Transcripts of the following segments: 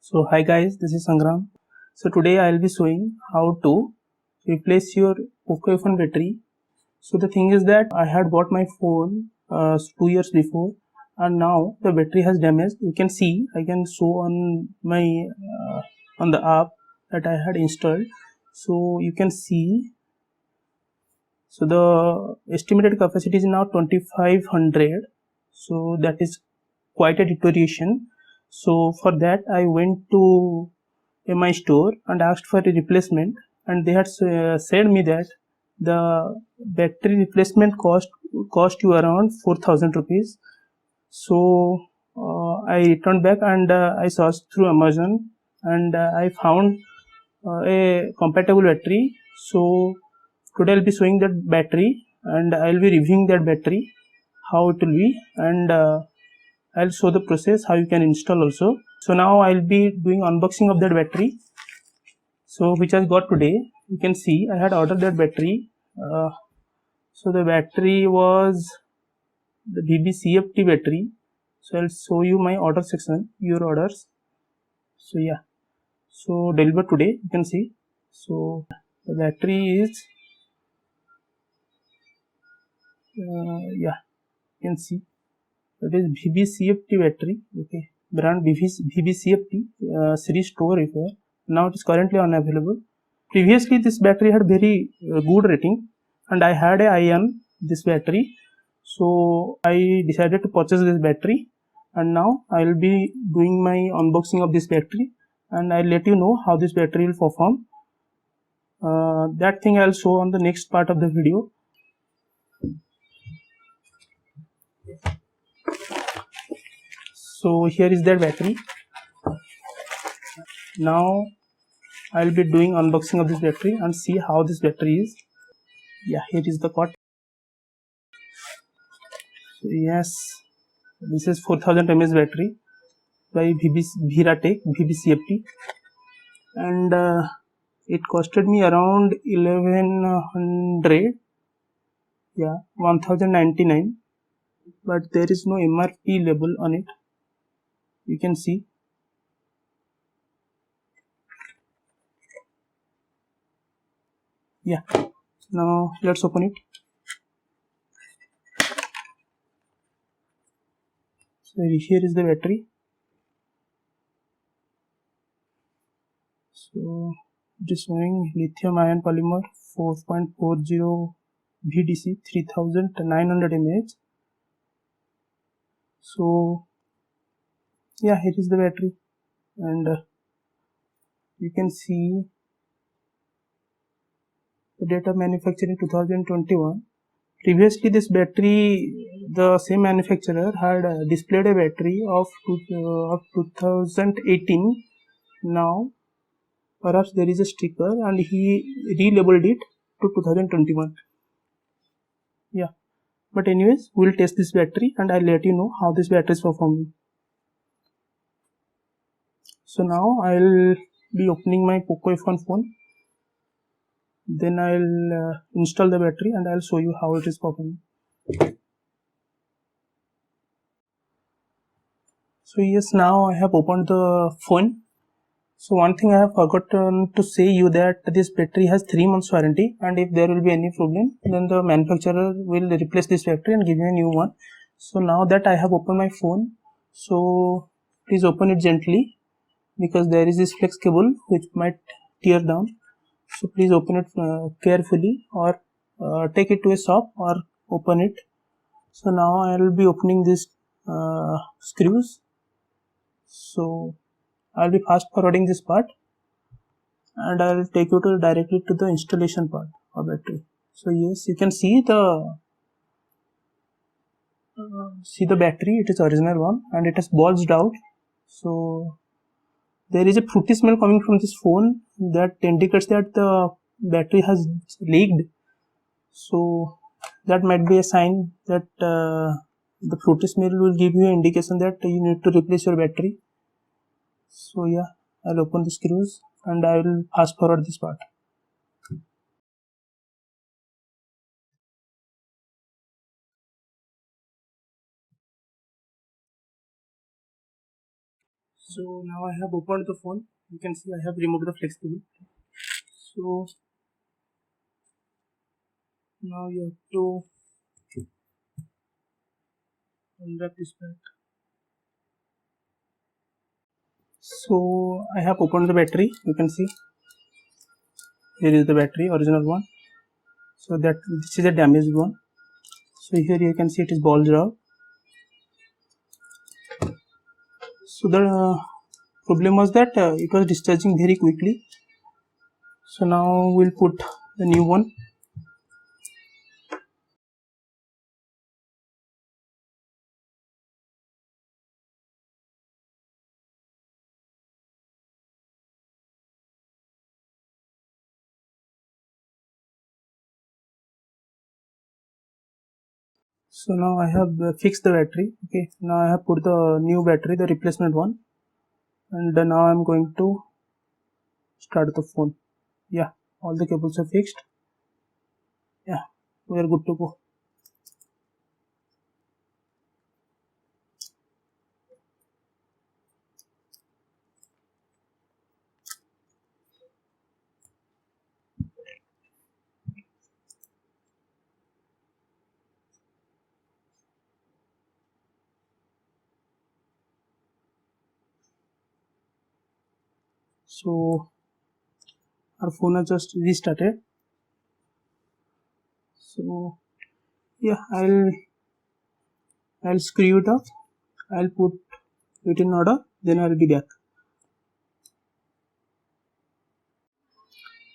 So hi guys, this is Sangram. So today I will be showing how to replace your Poco F1 battery. So the thing is that I had bought my phone 2 years before, and now the battery has damaged. You can see, I can show on my on the app that I had installed. So you can see, so the estimated capacity is now 2500. So that is quite a deterioration. So for that I went to my store and asked for a replacement, and they had said me that the battery replacement cost you around 4000 rupees. So I returned back and I searched through Amazon, and I found a compatible battery. So today I'll be showing that battery, and I'll be reviewing that battery, how it will be, and I'll show the process how you can install also. So now I'll be doing unboxing of that battery, so which I got today. You can see I had ordered that battery. So the battery was the BBCFT battery. So I'll show you my order section, your orders. So yeah, so delivered today, you can see. So the battery is yeah, you can see that is BBCFT battery. Okay, brand BBCFT series store repair. Now it is currently unavailable. Previously this battery had very good rating, and I had an eye on this battery, so I decided to purchase this battery, and now I will be doing my unboxing of this battery, and I'll let you know how this battery will perform. That thing I'll show on the next part of the video. So here is that battery. Now I'll be doing unboxing of this battery and see how this battery is. Yeah, here is the cot. So yes, this is 4000 mAh battery by Viratech BBCFT, and it costed me around 1100, yeah, 1099, but there is no MRP label on it. You can see. Yeah, now let's open it. So here is the battery. So it is showing lithium ion polymer 4.40 VDC 3900 mAh. So yeah, here is the battery, and you can see the date of manufacturing 2021. Previously this battery, the same manufacturer had displayed a battery of 2018. Now perhaps there is a sticker and he relabeled it to 2021. Yeah, but anyways, we'll test this battery and I'll let you know how this battery is performing. So now I'll be opening my Poco F1 phone, then I'll install the battery and I'll show you how it is performing. So yes, now I have opened the phone. So one thing I have forgotten to say you, that this battery has 3 months warranty, and if there will be any problem, then the manufacturer will replace this battery and give you a new one. So now that I have opened my phone, so please open it gently, because there is this flex cable which might tear down. So please open it carefully, or take it to a shop or open it. So now I will be opening this screws. So I'll be fast forwarding this part, and I'll take you to directly to the installation part of battery. So yes, you can see the battery. It is original one, and it has bulged out. So there is a fruity smell coming from this phone that indicates that the battery has leaked. So that might be a sign that the fruity smell will give you an indication that you need to replace your battery. So yeah, I'll open the screws and I will fast forward this part. So now I have opened the phone. You can see I have removed the flex cable. So now you have to unwrap this back. So I have opened the battery. You can see here is the battery, original one. So that this is a damaged one. So here you can see it is bulged out. So the problem was that it was discharging very quickly. So now we'll put the new one. So now I have fixed the battery. Okay, now I have put the new battery, the replacement one, and now I'm going to start the phone. Yeah, all the cables are fixed. Yeah, we are good to go. So our phone has just restarted. So yeah, I'll screw it up. I'll put it in order. Then I'll be back.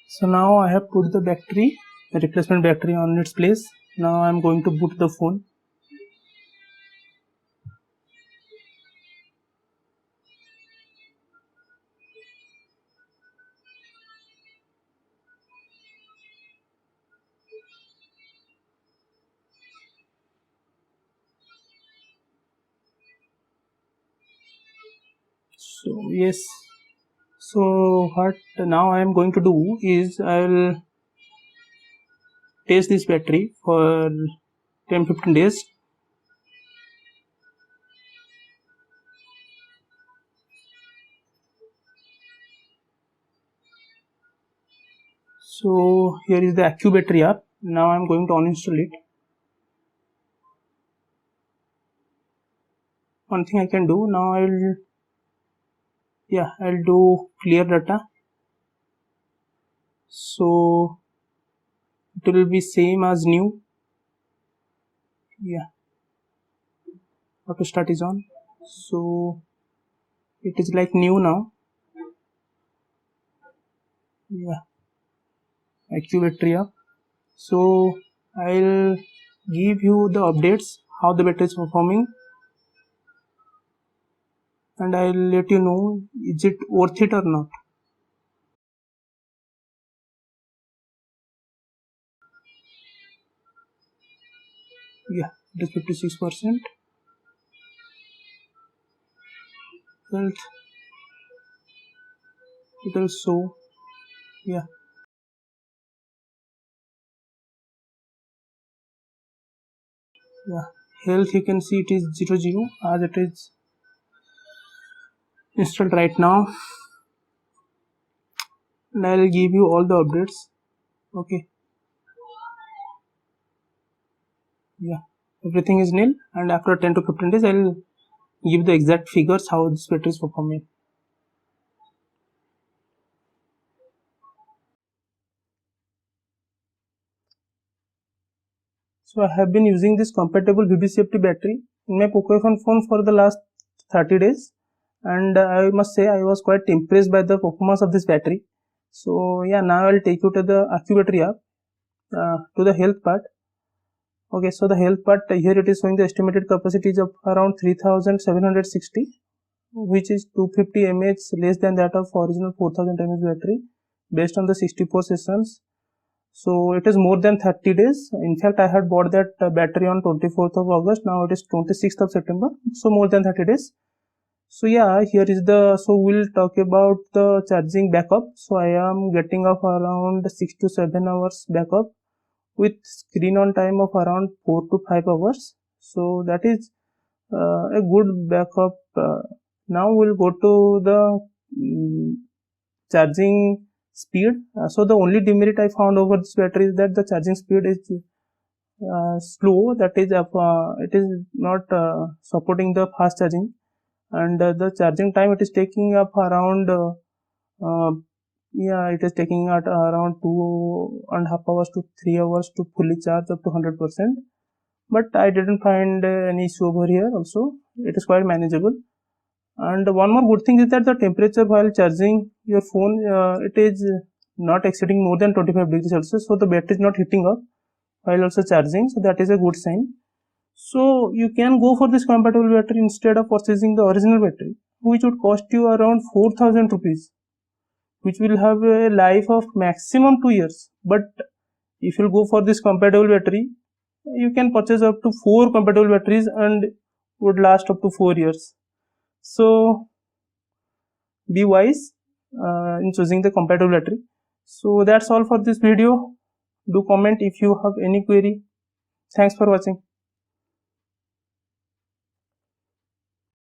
So now I have put the battery, the replacement battery on its place. Now I'm going to boot the phone. So yes. So what now I am going to do is I'll test this battery for 10-15 days. So here is the Accu battery app. Now I'm going to uninstall it. One thing I can do now, I'll do clear data. So it will be same as new. Yeah, auto start is on. So it is like new now. Yeah, Accu battery app. So I'll give you the updates how the battery is performing, and I'll let you know is it worth it or not. Yeah, it is 56%. Health, it will show. Yeah, yeah. Health, you can see it is 00 as it is installed right now, and I'll give you all the updates. Okay, yeah, everything is nil, and after 10 to 15 days I'll give the exact figures how this battery is performing. So I have been using this compatible VBCFT battery in my Poco F1 phone for the last 30 days, and I must say I was quite impressed by the performance of this battery. So yeah, now I'll take you to the Accu battery app, to the health part. Okay, so the health part, here it is showing the estimated capacity is of around 3760, which is 250 mAh less than that of original 4000 mAh battery based on the 64 sessions. So it is more than 30 days. In fact, I had bought that battery on 24th of August. Now it is 26th of September. So more than 30 days. So yeah, here is so we'll talk about the charging backup. So I am getting of around 6 to 7 hours backup with screen on time of around 4 to 5 hours. So that is a good backup Now we'll go to the charging speed. So the only demerit I found over this battery is that the charging speed is slow, that is it is not supporting the fast charging, and the charging time it is taking up around it is taking at around 2.5 hours to 3 hours to fully charge up to 100%, but I didn't find any issue over here. Also it is quite manageable. And one more good thing is that the temperature while charging your phone, it is not exceeding more than 25 degrees Celsius, so the battery is not heating up while also charging, so that is a good sign. So you can go for this compatible battery instead of purchasing the original battery, which would cost you around 4,000 rupees, which will have a life of maximum 2 years. But if you go for this compatible battery, you can purchase up to 4 compatible batteries and would last up to 4 years. So be wise in choosing the compatible battery. So that's all for this video. Do comment if you have any query. Thanks for watching.